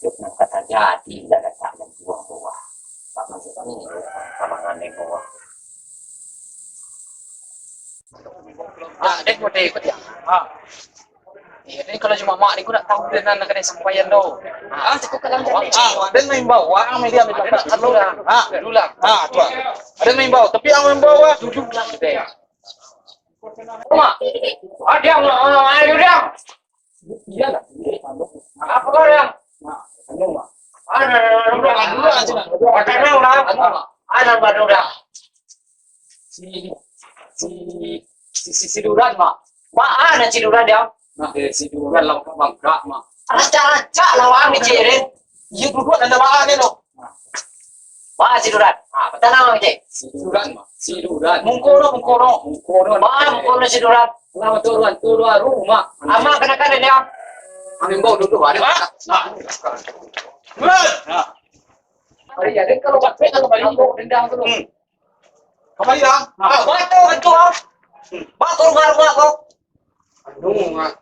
Yuk nang kata jadi dan tak yang buah-buah. Tak masuk ini kalangan yang buah. Dek mau ikut ya? Iya, ini kalau cuma mak, aku nak tahu dia nak kena sampaian doh. Cukup kalang jadi. Dan main bawa, ang media may Ada nak pagkat. dulu lah. Tua. Ada main bawa, tapi ang main bawa. Duduk lah deh. Mak, ada yang ayo dia. Iya lah. Apa kau yang? Ada Dulu aja. Pakai nang lah. Ada baru dah. Si Duran mak. Mana ciduran dia? Nah, si Duran lah bangka mak. Raca-raca lawan ni cirin. Iya dulu ada bahan ni loh. Mana ciduran? Betul nama cik. Si Duran mak. Si Duran. Mungkono. Mana mungkono ciduran? Lama turun rumah. Ama kena-kena dia. Amin bawa duduk ada. Hari ya, kalau bapak kalau balik bawa dendang tu. Kembali lang. Batu. Batu rumah kau. Aduh mak.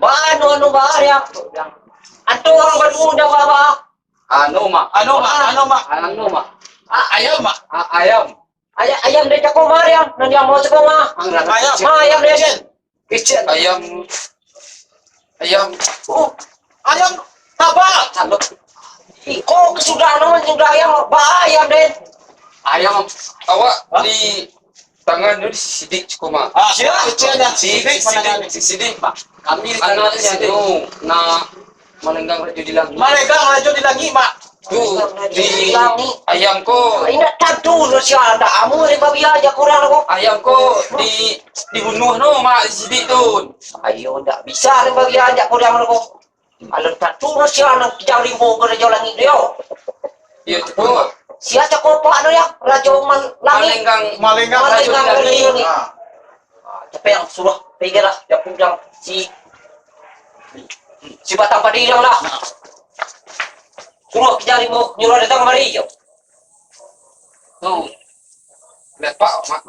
Anu bahaya. Antu orang bermuda baba. Anu mak. Ayam. Ayam. Ayam dia cakap mariam. Nanti yang mau cakap mah. Ayam dia. Kecil. Ayam. Ayam tabak. Saluk. Kok sudah ayam ayam deh. Ayam awak di tangan ni sidik cukup mak. Sidik mak. Kami anak sidik na melenggang raju di langit. Mak. Tu di ayam ko. Ini tak dulu siapa amu ni babi aja kurang kok. Ayam ko dibunuh no mak sidik tu. Ayo tak bisa ni babi aja kurang kok. Kalau tak dulu siapa jauh rimbo kerja langit dia. Ya cukup. Siapa cakap apa anu ya raja langit. Malenggang raju di langit. Tapi yang suruh pikir lah, dia pulang si batang padi yang lah. Suruh kita rimbo nyuruh datang kemari je. Tu. Lihat pak mak.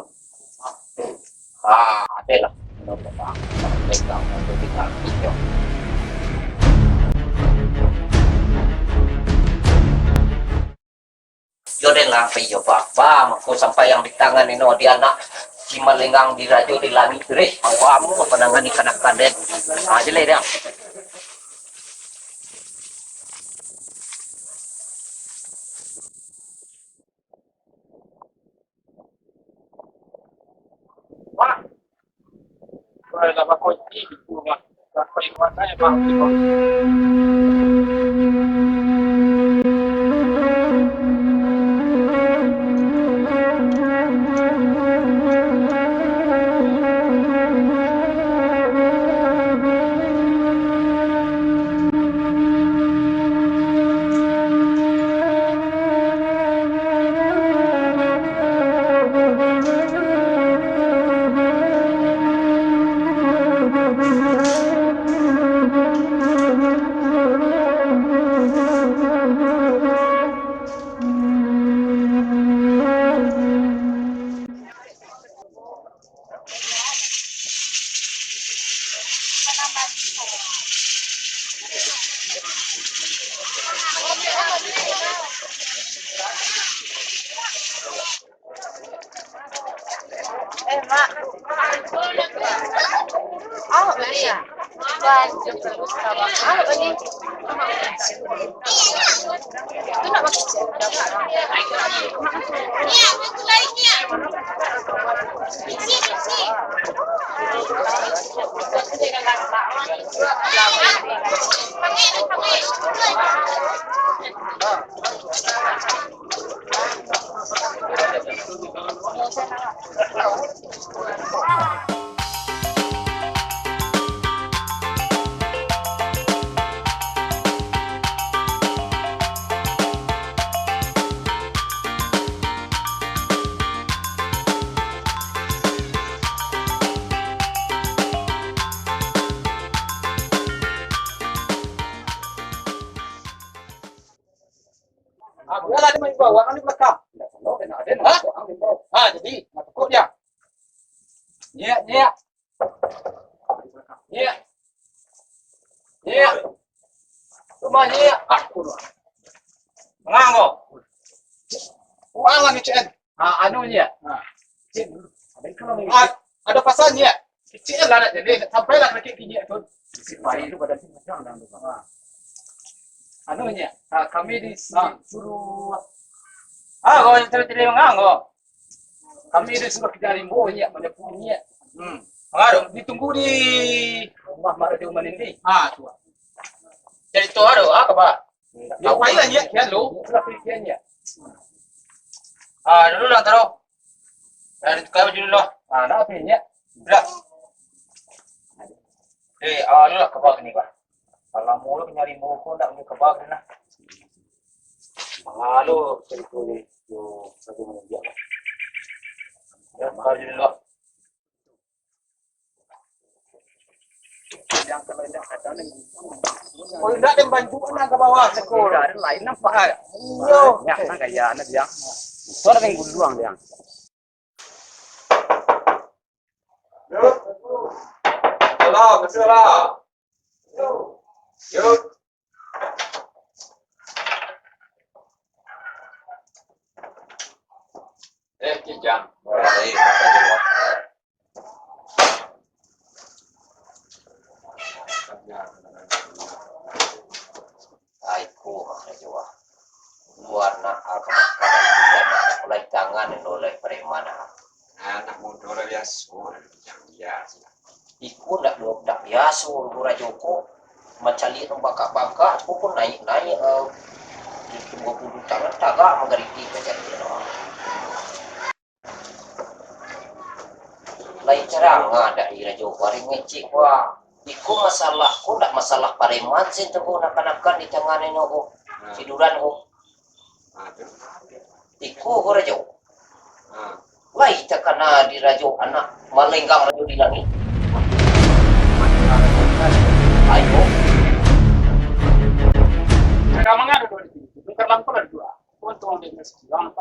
Ada lah. Pegang untuk kita hijau. Jodoh lah peyo apa, aku sampai yang di tangan ini di anak si melenggang di rajo di langit deh. Aku amu penangan ikan kadet. Aja lah dia. Mak. Wala ba ko ti bunga. Ko iwan na ba? Mak. Oh, iya. Buat ah, ini. Itu nak makan iya, betul lainnya. Wala di main bawa, ang di belakang. Jadi masuk dia. Rumahnya aku. Nganggo. Uang ni cik. Anunya. Cik. Ada pasalnya. Cik lah nak jadi sampailah kaki kini tu. Supaya itu pada sini macam dah tu. Anunya. Kami disuruh. Kau cerita nganggo. Kami disuruh kita rimbonya, menyepunya. Pengaruh. Ditunggu di rumah Maradio Manindi. Tu. Jadi tu ada apa Pak? Ya payah ya, kian lo. Sudah pikirannya. Dulu lah taruh. Dari tukar dulu lah. Nak apa ni? Dah. Dulu lah kebab ni Pak. Kalau mulu nyari buku nak punya kebab ni lah. Lalu cerita ni tu satu menunjuk. Ya, kebab dulu lah. Yang kalau yang ada ni. Oh, nak dem bantu nak ke bawah sekolah. Ada lain nampak. Yo, ya, nak gaya nak dia. Suara yang guluang dia. Yo. Salah, salah. Yo. Yo. Kijang. Aiku Jawa. Warna kadang mulai tangan oleh preman. Anak muda biasa, yang biasa. Iku dak biasa Lura Joko. Macali tu baka-baka aku pun naik 20 tangan tagak mengeriti macam ni. Lain cara ada di Raja Joko ngecik wah. Iku masalahku ndak masalah pareman sen tu nak-nakan di tangan ini ko. Siduran ko. Iku ko Raja. Lai takana di Raja anak malenggang Raja di langit. Ayo. Mereka mengadu di sini. Bukan lampu ada dua. Untung dia mesti lampu.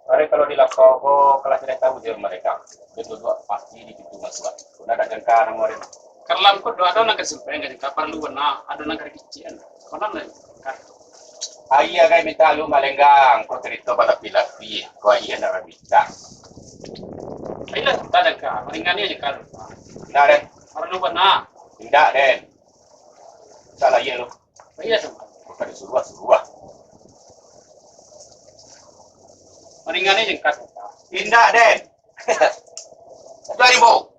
Mereka kalau di laptop, kalau tidak tahu dia mereka. Betul dua pasti di situ masuk. Sudah ada jangka nomor ini. Kalau lampu dua ada nak kesimpulan kan? Kapan lu benar ada nak kerjaan. Kalau nak kartu. Ayah kau minta lu malenggang. Kau cerita pada pilapi. Kau ayah nak minta. Ayah tak ada kah? Meringannya je kalau. Tidak den. Perlu benar. Tidak den. Salah ya lu. Ayah sama. Bukan suruh. Meringannya je kan. Tidak den. Dari bau.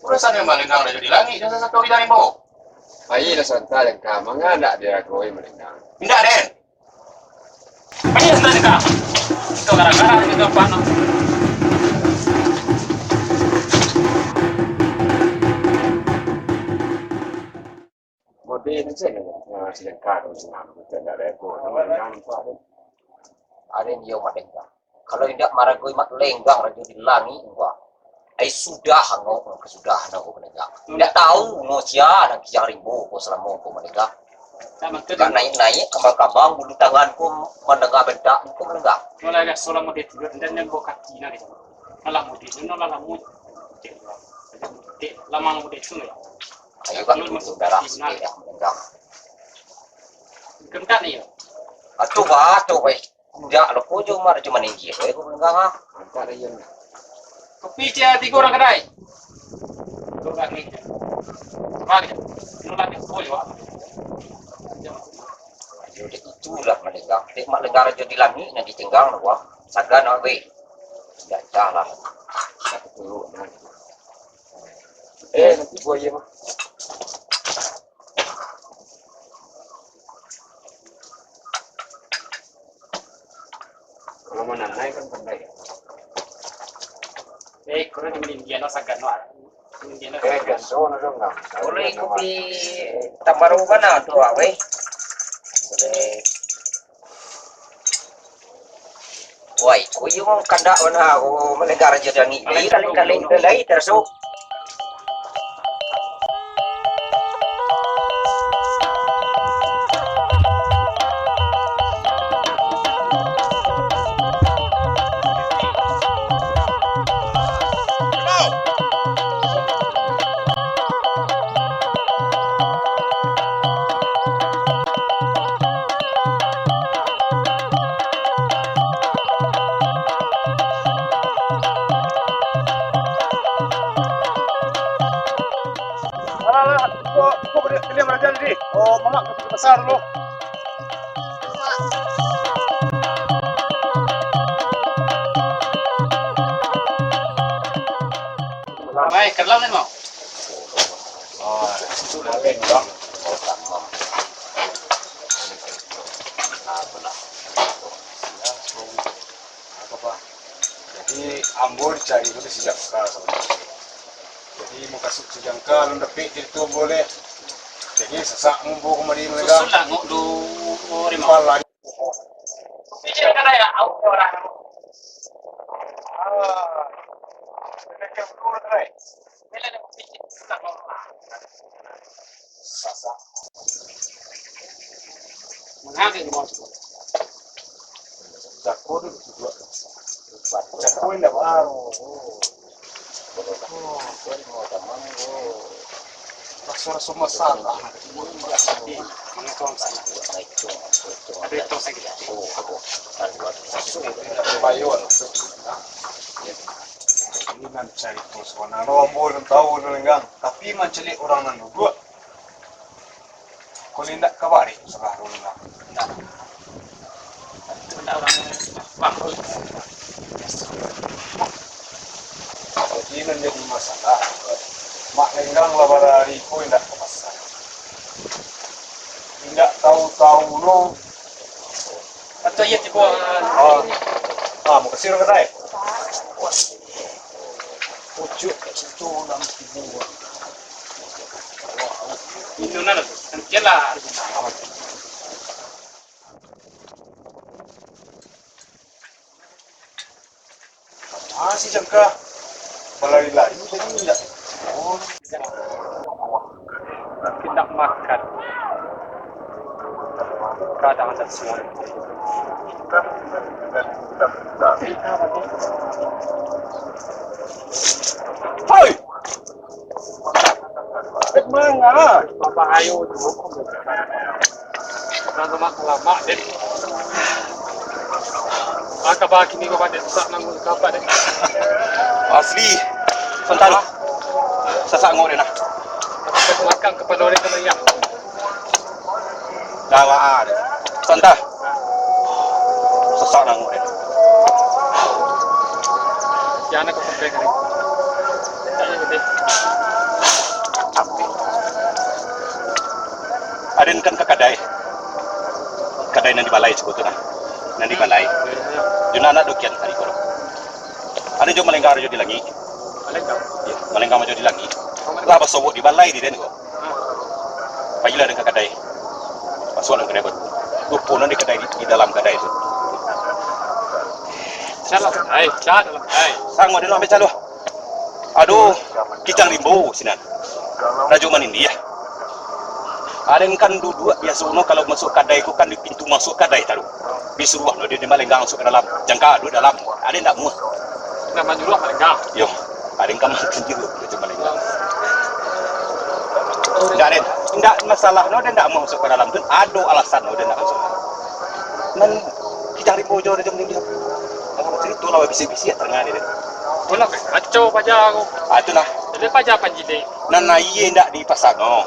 Urusan yang malenggang dah jadi langit dan satu dari bau. Ayah dah santai yang kah, mengada dia kau yang melenggang. Tidak den. Ayah sudah dekat. Itu gara-gara itu apa? Model ni saya sedekah tu senang. Kita dah rekod. Melenggang tu ada. Ada dia malenggang. Kalau tidak marah gue mak lenggang Raja di langit gua. Ai sudah ngau kesudahan aku menegak. Tidak tahu ngosia nak kijang rimbo ko selama aku menegak. Kan naik-naik kembang-kembang bulu tanganku mendengar bentak aku menegak. Mulai agak solam model tu dan yang bawa kaki nak itu. Malah model tu, malah model. Lama model tu ya. Ayo kan masuk darah sikit ya menegak. Kentak ni ya. Atuh batu weh. Tidak lo ko cuma ninggi weh aku menegak ha. Angkat dia yang Kopi cia 3 orang kedai. Dua kali. Bagi. Nolak ni boleh wah. Jadi itulah menegak. Dek mak lenggara Raja di langit nak ditenggang wah. Sagan weh. Jajah lah. satu turun. Nanti gua ya mah. Kalau mana naik kan pandai. Korang ni India nak sagan wah. India nak. Kesona dong nggak. Boleh kopi tambaru mana tu weh. Boleh. Wah, ko yung kanda na ako malenggar Raja di langit. Kaling-kaling dalay terso. lah, kau boleh pilih mereka tadi. Oh, mama ke pasar dulu. Baik, kerlang ni mau. Oh, itu lagi bang. Jadi Ambon cari itu sejak sekarang. Jadi mau kasih sejangka, lembek itu boleh. Jadi sesak mumpu kembali mereka. Susul lah ngok du rimau. Kepala. Ini kan ya auto orang. Ini kan dulu tadi. Bila ada pikir sudah ngok. Sesak. Mengapa ni mau? Jakun juga. Jakun dah baru. Rasa-rasa masalah. Mengapa sana? Ada itu saja. Bayon. Ini nan cari terus mana rombol tahu nenggang. Tapi menceli orang nan dua. Kau tidak kabari salah dulu nak. Benda orang bagus. Jadi nan jadi masalah. Mak nenggang lah barari kau tidak ke pasar. Tidak tahu-tahu no. Atau ia tiba. Mau kesir kedai. Pucuk situ dalam tibu. Itu nana tu. Kela. Si jangka berlari-lari jadi tidak. Oh, Tidak makan. Kadang ada semua. Hoi! Mana? Bapak ayo tu. Nanti mak lama deh. Maka bagi ni kau pada tak nanggung kapan deh. Asli. Santan. Sasak ngok dia nak. Tapi makan kepada orang kemeriah. Dah ada. Santan. Sasak ngok dia. Jangan kau sampai kali. Ada kan ke kedai. Kedai nan di balai sebetulnya. Nan di balai. Juna anak dokian hari koro. Ada jo melenggar jo di langi. Ya, melenggar jo di langi. Lah basobok di balai di den ko. Pagilah dengan kedai. Masuk dengan kedai baru. Tupunan di kedai di dalam kedai itu. Salah. Chat dalam. Sang mau dia ambil calo. Aduh, kicang limbo sinan. Rajo manin dia. Ada yang kan dua biasa uno kalau masuk kedai ku kan di pintu masuk kedai taruh. Disuruh no dia malenggang masuk ke dalam. Jangka dua dalam. Ada yang tak muat. Nama juruh malenggang. Yo, ada yang kamar sendiri dia malenggang. Tidak masalah no dia tidak mau masuk ke dalam tu. Ada alasan no dia tidak masuk. Dan kicang limbo jo dia dia. Kalau cerita lah bisi-bisi tengah dia. Pula kacau pajak aku. Itu nah. Jadi pajak panjide. Nana iye ndak di pasar no.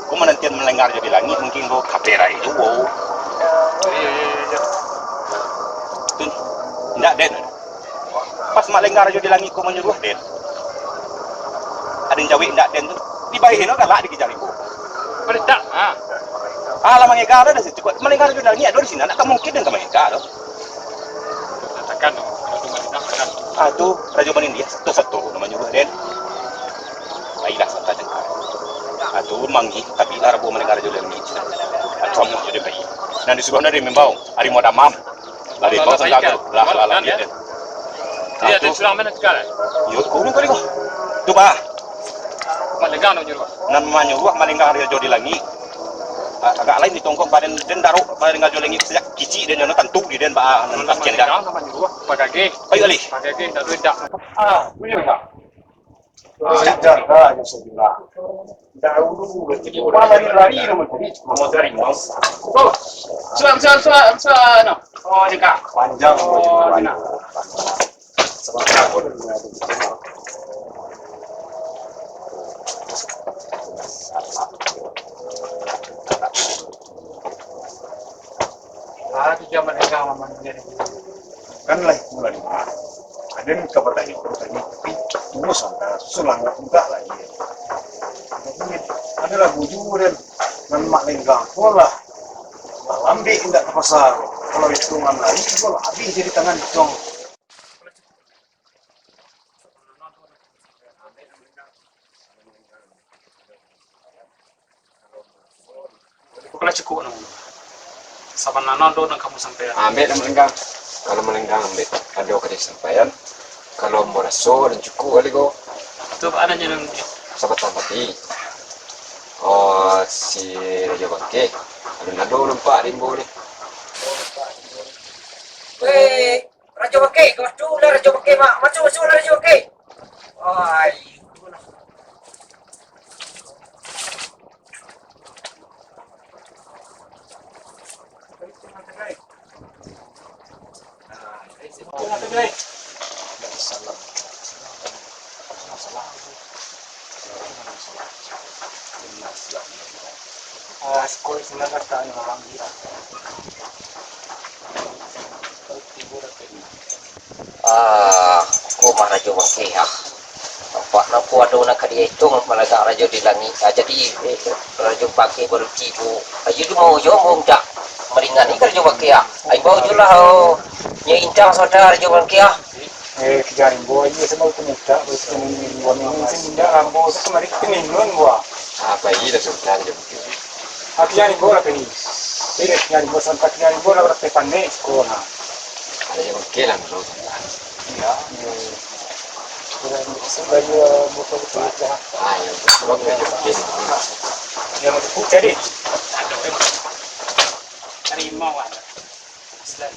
Kau menantian melenggar jadi langit mungkin kau kapera itu wow. Tu ndak den. Pas melenggar jadi langit kau menyuruh den. Ada yang jawab ndak den tu. Dibayahin no galak dikejar ibu. Boleh tak? Alah mengekar dah situ. Melenggar jadi langit ada di sini. Nak mungkin dengan mengekar tu. Katakan kalau tu malenggang kan. Tu raja manin dia satu-satu namanya nyuruh den. Baiklah santai jengkar. Tu mangi tapi arabu melenggar jadi langit. Semua jadi baik. Dan disuruh dari membau. Hari mau damam. Lari kau sengaja. Lah dia den. Dia ada surat mana sekarang? Yo kau ni kau. Tu bah. Malenggang nak juruh. Nama nyuruh melenggar dia jadi langit. Agak lain di tongkong badan den daru melenggar jadi langit sejak kicik dan jono tentu di den ba nan kasian dah. Nama juruh pakai Ayo ali. pakai tak ada. Punya tak? Jangka je saya bilang. Dahulu lari-lari nama tadi. Mau dari mau. Oh, suara no. Oh, jengkak. Panjang Oh, panjang. Sebab aku dah dia mereka mama dia. Kan lagi pula di mana? Ada yang kabar tadi, tapi tunggu sana, sulang enggak lagi. Jadi ada lagu juga dan mak lenggang pola. Ambil tidak ke pasar. Kalau hitungan lagi, pola habis jadi tangan hitung. Kalau cukup nang. Saban nanon do nang kamu sampai. Ambil dan melenggang. Kalau melenggang ambil ada kerja sampaian. Kalau mau raso dan cukup kali go. Itu ada nang Sahabat tampati. Oh si Raja Bangke. Ada nado nampak rimbo ni. Weh, Raja Bangke, maju lah Raja Bangke, mak. Maju lah Raja Bangke. Ai. sekolah semangat tak ni orang dia. Ko mah Raja Bangke ya. Nampak nampu ada nak dia hitung malaga Raja di langit. Jadi Raja Bangke baru tidur. Ayo tu mau jo mau tak meringan ni Raja Bangke ya. Ai bau julah nya intang saudara Raja Bangke ya. Kejarin boy ini semua pemuda, ini seminda ambo kemarin keninun gua. Apa ini dah sudah je. Kejarin bola kini. Kejarin bola sampai kejarin bola berapa panen sekolah. Ada yang kelam tu. Ya. Sebagai motor itu. Ayo, semua kerja begini. Yang mau jadi. Harimau ada. Selain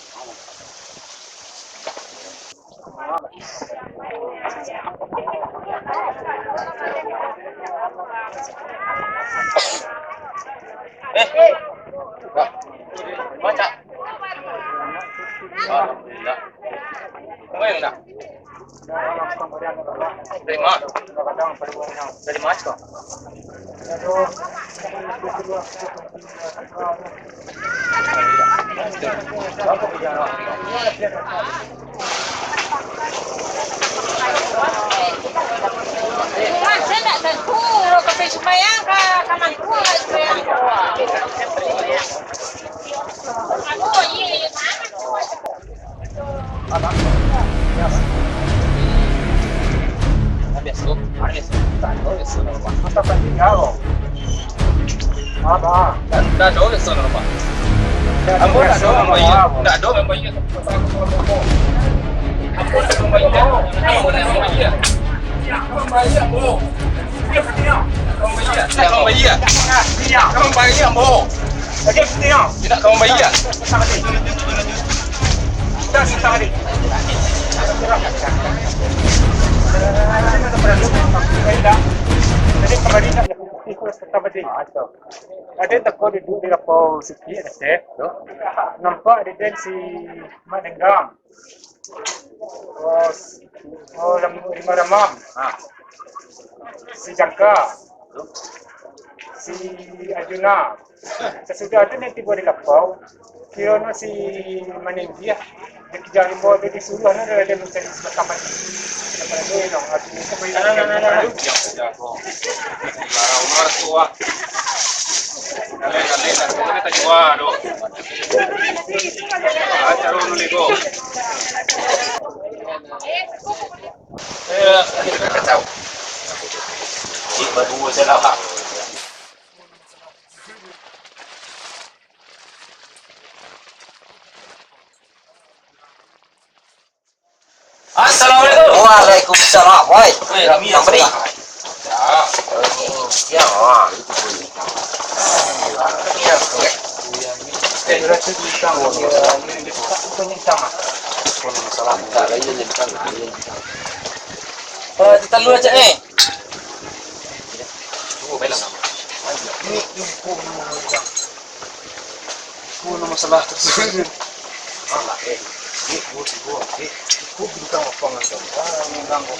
baca. Alhamdulillah. Ngayon na. Dari mana? Dari mana kau? Saya nak tentu kalau sembahyang ke kamar tua sembahyang. Aku ini Apa penting kau? Apa? Dah do ke sana rumah. Ambo dah do ambo iya. Dah do ambo iya. Ambo dah ambo iya. Ambo dah ambo iya. Ambo iya ambo. Ambo iya. Ambo iya. Ambo iya ambo. Lagi penting. Tidak ambo iya. Dah sekali. Jadi kembali nak ikut pertama dia. Ada takut duduk di lapau sikit ada. Nampak ada dan si Mak Nenggam. Oh, lima ramam. Si Jangka. Si Arjuna. Sesudah itu nanti buat di lapau. Kira si Maninggia. Dia kejar limau dia disuruh ada mencari sebelah kamar. Daripada dia nak artinya kembali. Umar tua. Kalian kita jual do. Acara dulu go. Kita kacau. Cik berdua salah. Assalamualaikum. Waalaikumsalam. Woi. Kami Yang beri. Ya. Kita lu aja eh. Ini masalah tersebut. Aku bintang apa nggak mengganggu.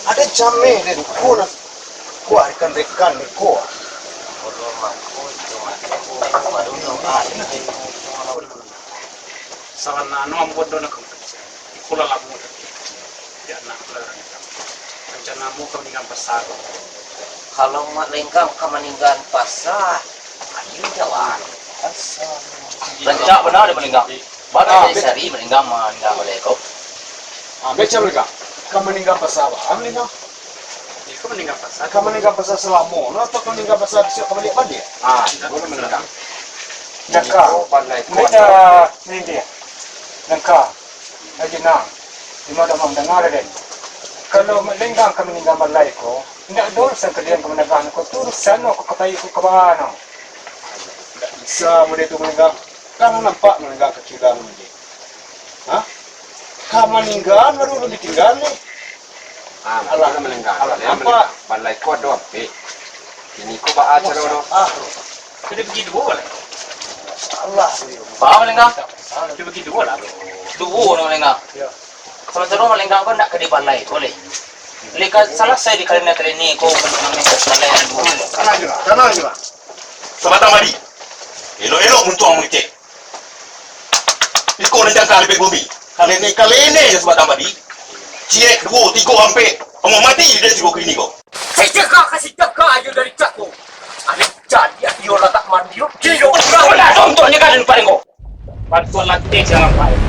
Ada jamnya dan kuna kuah rekan-rekan ni kuah. Salah nano bodoh nak kula lamu. Ya nak kula rencana mu kau dengan besar. Kalau mak lenggang kemeninggal pasar, ayo jalan. Rancak benar dia meninggal. Bana dari sari meninggal maleko. Beca mereka. Kamu meninggal pasal apa? Meninggal. Kau meninggal besar. Kamu meninggal pasal selama atau kamu meninggal pasal bisa kamu lihat balik? Boleh meninggal. Jaka, mereka ni dia. Nangka, ajina, di mana mam dengar den. Kalau melenggang kami meninggal balai ko, tidak dosa kalian kemenangan ko turusan ko kapai ko kabano. Tak bisa muda itu meninggal. Kamu nampak meninggal kecilan muda. Hah? Kamu meninggal baru ditinggal ni. Allah meninggal. Allah Dia nampak. balai kau doa pe. Ini kau baca cara doa. Jadi begitu boleh. Allah. Bawa lenggang, Jadi begitu boleh. tubuh orang lenggang. Kalau terus lenggang kau nak ke di balai, boleh. Lika salah saya di kalian ini kau namanya balai yang dulu. Kanan juga. Sobat Amadi. Elo-elo untuk orang mengecek. Iko nak jangka lebih bumi. Kali ini je sobat Amadi. Ciek 2, 3 sampai kamu mati dia suruh klinik kau. Saya kasih jaga aja dari cakku. Ada jadi dia letak mandi. Dia udah contohnya kan di paling kau. Bantuan lagi jangan baik.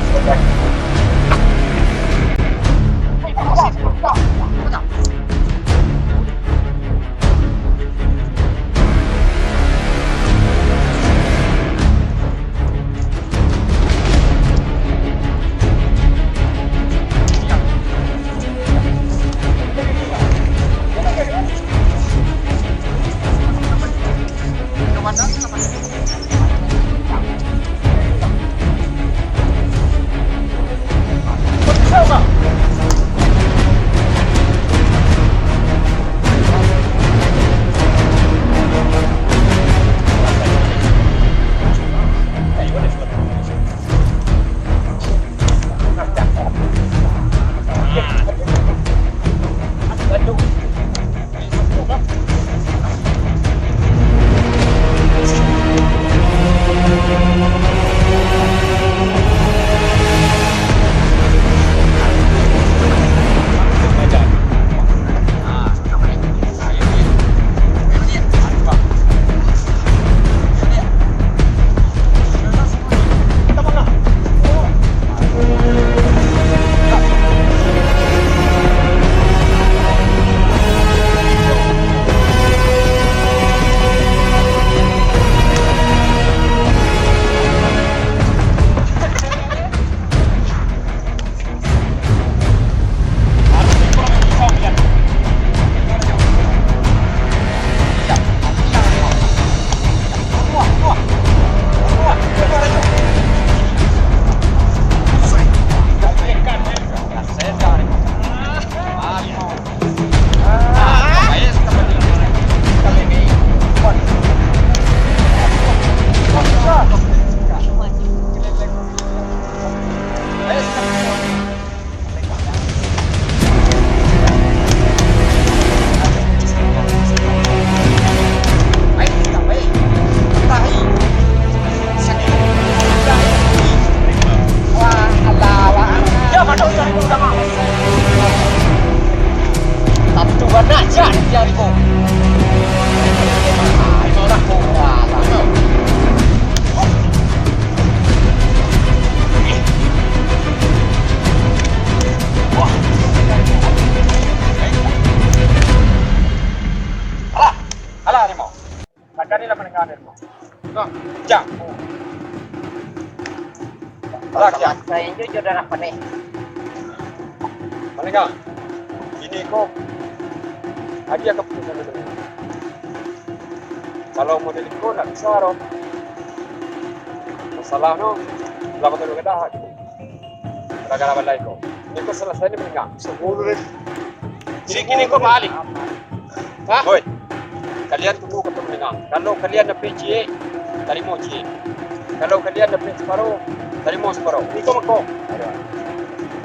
Saya jujur dan apa nih? Malinggang. Ini kok hadiah keputusan itu. Kalau model itu nak bisa roh. Masalah no, lama tu kita dah. Gara-gara balai kau. Ini kau selesai ni malinggang. Sepuluh. Kini kau balik. Hah? Oi. Kalian tunggu ketemu malinggang. Kalau kalian nak PGA, terima GA. Kalau kalian nak separuh, terima separuh. Ini kau makau.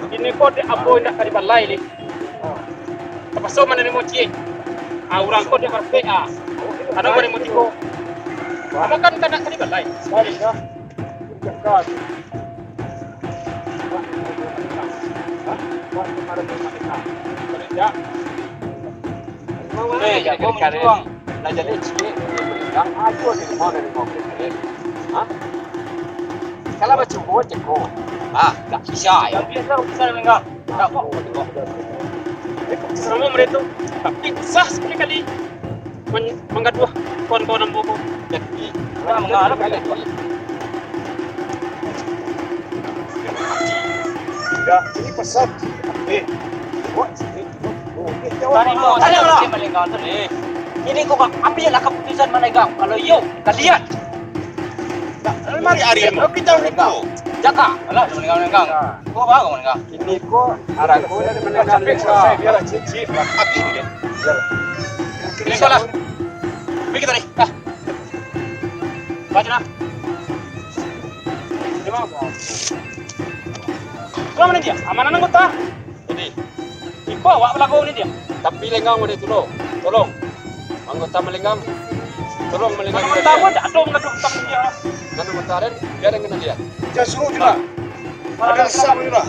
Ini kau di abo nak kari balai ni. Apa so mana ni moci? Orang kau dia PA. Ada orang motiko. Kamu kan nak tadi balai. Balik ya. Jangka. Ya. Ya, kau berjuang. Nak jadi cikgu. Yang ajo di mana ni kau? Kalau baca buku cekko. Tak bisa ya. Biasa bisa enggak? Tak apa. Selama mereka tapi sah sekali-kali menggaduh kawan-kawan buku. Jadi, kita mengarah ke itu. Ya, ini pesan. Tadi mau tanya Malenggang tadi. Ini kau ambillah keputusan Malenggang. Kalau yuk, kalian Mari hari ini kita Malenggang. Jaga, alah Malenggang. Kau apa kau Malenggang? Ini kok araku dari mana sampai selesai biar cicip. habis dia. Ini salah. Pergi tadi. Baca nak. Kamu ni dia, amanah anggota. Jadi, Ibu awak berlaku ni dia. Tapi lenggang boleh tolong. Anggota melenggang. Tolong melenggang. Kamu tahu tak ada menggaduh tentang dia. Karena mentaren biar yang kena dia. Jangan suruh juga. Ada sama juga.